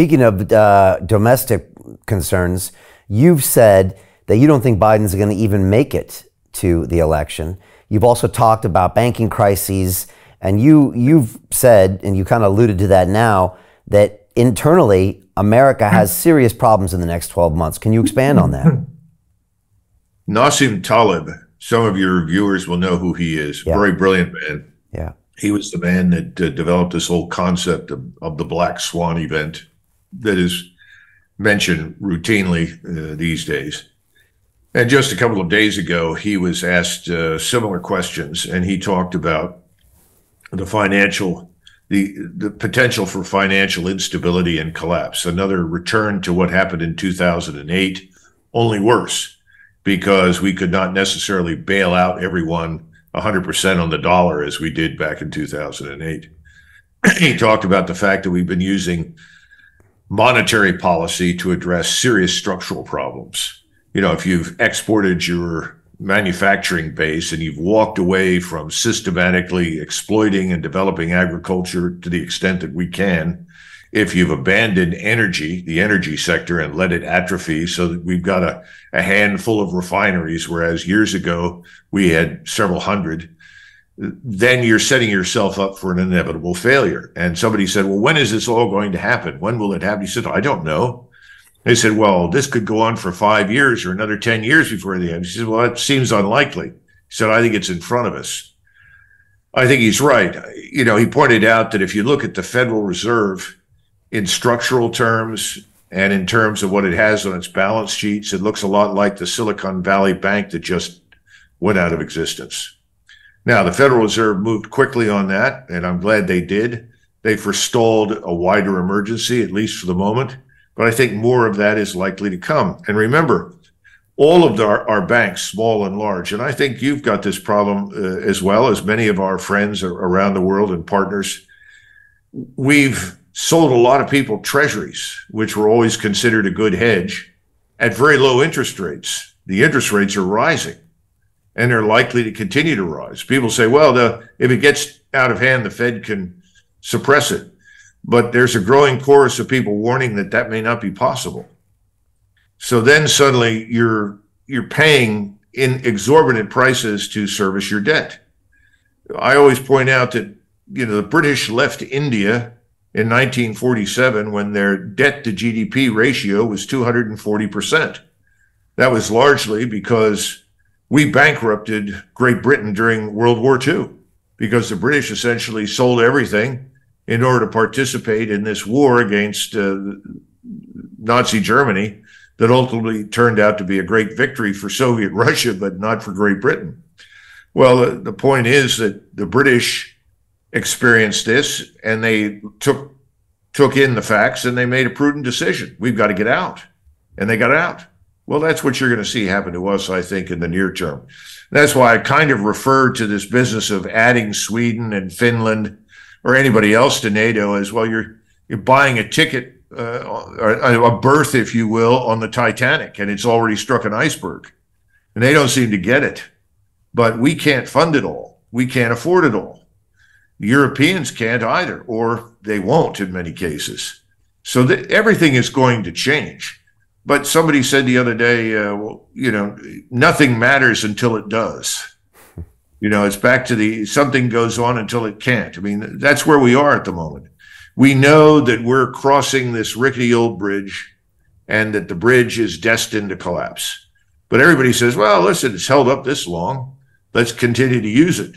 Speaking of domestic concerns, you've said that you don't think Biden's going to even make it to the election. You've also talked about banking crises, and you've said, and you kind of alluded to that now, that internally America has serious problems in the next 12 months. Can you expand on that? Nassim Taleb, some of your viewers will know who he is. Yeah. Very brilliant man. Yeah. He was the man that developed this whole concept of the black swan event that is mentioned routinely these days. And just a couple of days ago, he was asked similar questions, and he talked about the potential for financial instability and collapse, another return to what happened in 2008, only worse, because we could not necessarily bail out everyone 100% on the dollar as we did back in 2008. He talked about the fact that we've been using monetary policy to address serious structural problems. You know, if you've exported your manufacturing base and you've walked away from systematically exploiting and developing agriculture to the extent that we can, if you've abandoned the energy sector, and let it atrophy so that we've got a handful of refineries, whereas years ago we had several hundred, then you're setting yourself up for an inevitable failure. And somebody said, well, when is this all going to happen? When will it happen? He said, I don't know. They said, well, this could go on for 5 years or another 10 years before the end. He said, well, it seems unlikely. He said, I think it's in front of us. I think he's right. You know, he pointed out that if you look at the Federal Reserve in structural terms and in terms of what it has on its balance sheets, it looks a lot like the Silicon Valley Bank that just went out of existence. Now, the Federal Reserve moved quickly on that, and I'm glad they did. They forestalled a wider emergency, at least for the moment. But I think more of that is likely to come. And remember, all of our banks, small and large, and I think you've got this problem as well as many of our friends around the world and partners, we've sold a lot of people treasuries, which were always considered a good hedge, at very low interest rates. The interest rates are rising, and they're likely to continue to rise. People say, well, if it gets out of hand, the Fed can suppress it. But there's a growing chorus of people warning that that may not be possible. So then suddenly you're paying in exorbitant prices to service your debt. I always point out that, you know, the British left India in 1947 when their debt to GDP ratio was 240%. That was largely because we bankrupted Great Britain during World War II, because the British essentially sold everything in order to participate in this war against Nazi Germany that ultimately turned out to be a great victory for Soviet Russia, but not for Great Britain. Well, the point is that the British experienced this, and they took in the facts, and they made a prudent decision. We've got to get out. And they got out. Well, that's what you're going to see happen to us, I think, in the near term. That's why I kind of refer to this business of adding Sweden and Finland or anybody else to NATO as well. You're buying a ticket, a berth, if you will, on the Titanic, and it's already struck an iceberg. And they don't seem to get it. But we can't fund it all. We can't afford it all. The Europeans can't either, or they won't in many cases. So everything is going to change. But somebody said the other day, well, you know, nothing matters until it does. You know, it's back to something goes on until it can't. I mean, that's where we are at the moment. We know that we're crossing this rickety old bridge and that the bridge is destined to collapse. But everybody says, well, listen, it's held up this long. Let's continue to use it.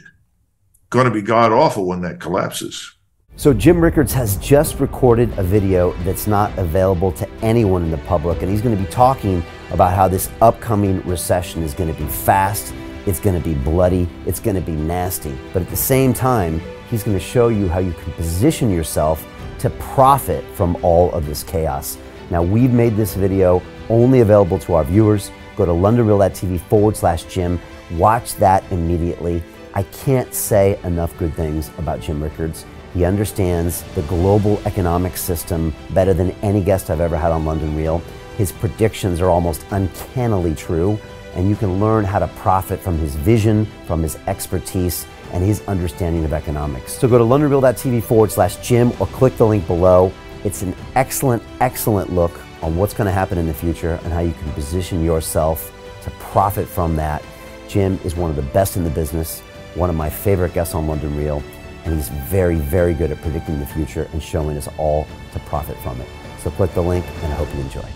Going to be god awful when that collapses. So Jim Rickards has just recorded a video that's not available to anyone in the public, and he's going to be talking about how this upcoming recession is going to be fast, it's going to be bloody, it's going to be nasty. But at the same time, he's going to show you how you can position yourself to profit from all of this chaos. Now, we've made this video only available to our viewers. Go to londonreal.tv/Jim. Watch that immediately. I can't say enough good things about Jim Rickards. He understands the global economic system better than any guest I've ever had on London Real. His predictions are almost uncannily true, and you can learn how to profit from his vision, from his expertise, and his understanding of economics. So go to londonreal.tv/Jim or click the link below. It's an excellent, excellent look on what's going to happen in the future and how you can position yourself to profit from that. Jim is one of the best in the business, one of my favorite guests on London Real, and he's very, very good at predicting the future and showing us all to profit from it. So click the link, and I hope you enjoy.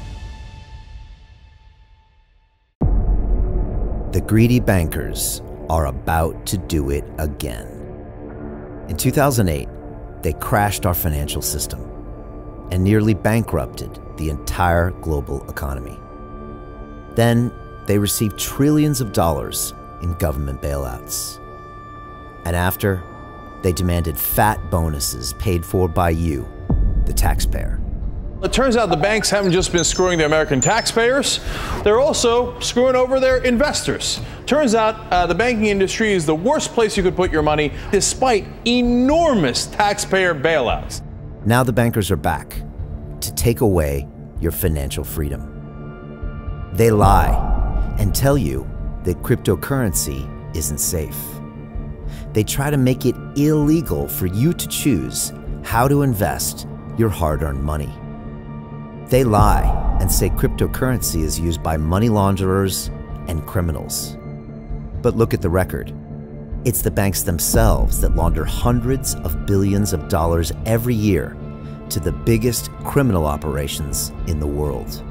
The greedy bankers are about to do it again. In 2008, they crashed our financial system and nearly bankrupted the entire global economy. Then they received trillions of dollars in government bailouts. And after, they demanded fat bonuses paid for by you, the taxpayer. It turns out the banks haven't just been screwing the American taxpayers, they're also screwing over their investors. Turns out the banking industry is the worst place you could put your money, despite enormous taxpayer bailouts. Now the bankers are back to take away your financial freedom. They lie and tell you that cryptocurrency isn't safe. They try to make it illegal for you to choose how to invest your hard-earned money. They lie and say cryptocurrency is used by money launderers and criminals. But look at the record. It's the banks themselves that launder hundreds of billions of dollars every year to the biggest criminal operations in the world.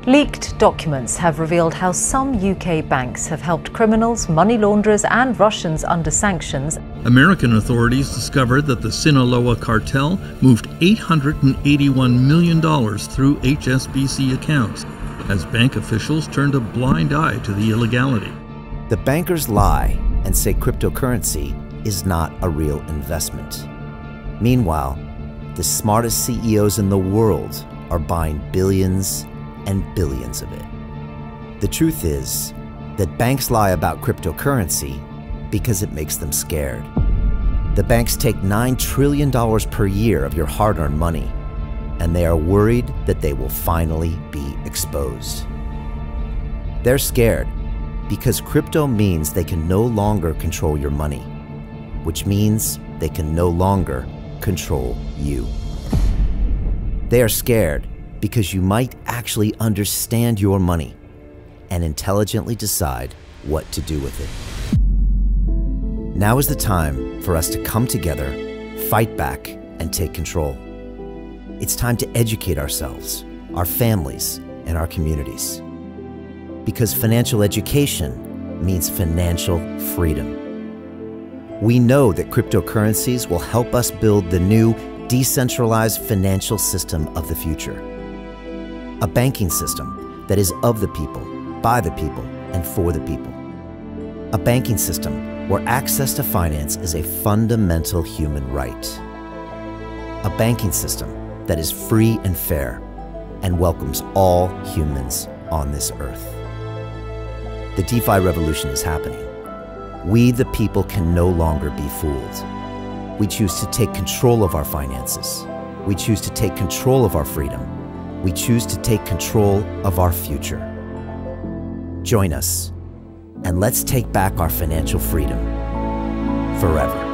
Leaked documents have revealed how some UK banks have helped criminals, money launderers and Russians under sanctions. American authorities discovered that the Sinaloa cartel moved $881 million through HSBC accounts as bank officials turned a blind eye to the illegality. The bankers lie and say cryptocurrency is not a real investment. Meanwhile, the smartest CEOs in the world are buying billions and billions of it. The truth is that banks lie about cryptocurrency because it makes them scared. The banks take $9 trillion per year of your hard-earned money, and they are worried that they will finally be exposed. They're scared because crypto means they can no longer control your money, which means they can no longer control you. They are scared because you might actually understand your money and intelligently decide what to do with it. Now is the time for us to come together, fight back, and take control. It's time to educate ourselves, our families, and our communities. Because financial education means financial freedom. We know that cryptocurrencies will help us build the new decentralized financial system of the future. A banking system that is of the people, by the people, and for the people. A banking system where access to finance is a fundamental human right. A banking system that is free and fair and welcomes all humans on this earth. The DeFi revolution is happening. We, the people, can no longer be fooled. We choose to take control of our finances. We choose to take control of our freedom. We choose to take control of our future. Join us, and let's take back our financial freedom forever.